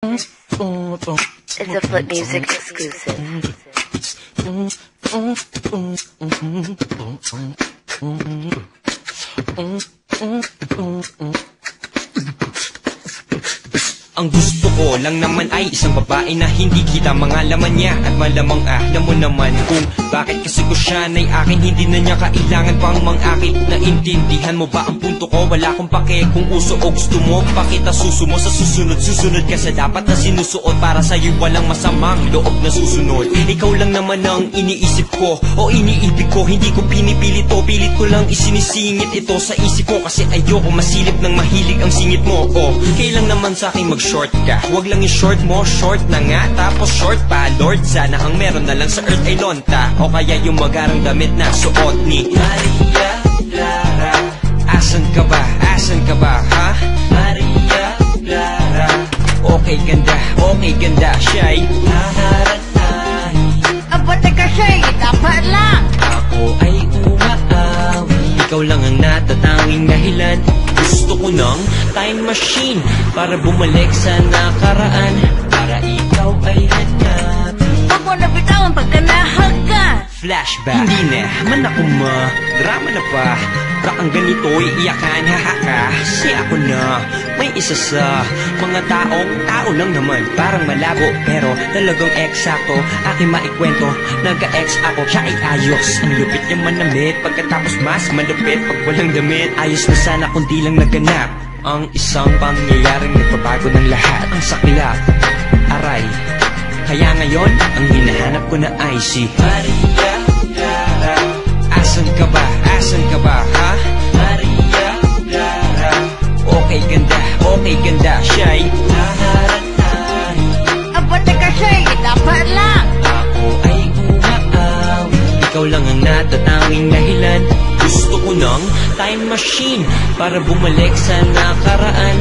It's a Flip Music exclusive. Ang gusto ko lang naman ay isang babae na hindi kita mga laman niya. At malamang alam mo naman kung bakit kasi ko siya na'y akin. Hindi na niya kailangan pang mang-akit. Naintindihan mo ba ang punto ko? Wala akong pake kung uso o gusto mo. Pakita suso mo sa susunod. Susunod ka sa dapat na sinusuot. Para sa'yo walang masamang loob na susunod. Ikaw lang naman ang iniisip ko o iniibig ko. Hindi ko pinipilit o pilit ko lang isinisingit ito sa isip ko. Kasi ayoko masilip ng mahilig ang singit mo. O kailang naman sa akin short ka, huwag lang i-short mo, short na nga, tapos short pa, Lord, sana ang meron na lang sa earth ay lonta, o kaya yung magarang damit na suot ni Maria Clara. Asan ka ba, ha? Maria Clara. Okay ganda, siya'y haharanahin. Aba, teka siya'y, dapat lang. Ako ay umaawi, ikaw lang ang natatanging dahilan. Gusto ko ng time machine para bumalik sa nakaraan, para ikaw ay hanapin. Huwag mo na bitawan pagka nahaga. Flashback, hindi na man ako drama na pa. Bakang ganito iiyakan, hahaka. Kasi ako na may isa sa mga tao lang naman. Parang malabo pero talagang eksakto. Aking maikwento, nagka-ex ako, siya ay ayos. Ang lupit niya manamit, pagkatapos mas malupit pag walang damit. Ayos na sana kung di lang naganap ang isang pangyayaring nagpabago ng lahat. Ang saklap, aray. Kaya ngayon, ang hinahanap ko na ay si Maria Clara. Asan ka ba, ha? Maria Clara. Okay ganda, siya'y haharanahin. Aba, teka siya'y, dapat lang. Ako ay umaawi, ikaw lang ang natatanging dahilan. Gusto ko ng time machine para bumalik sa nakaraan,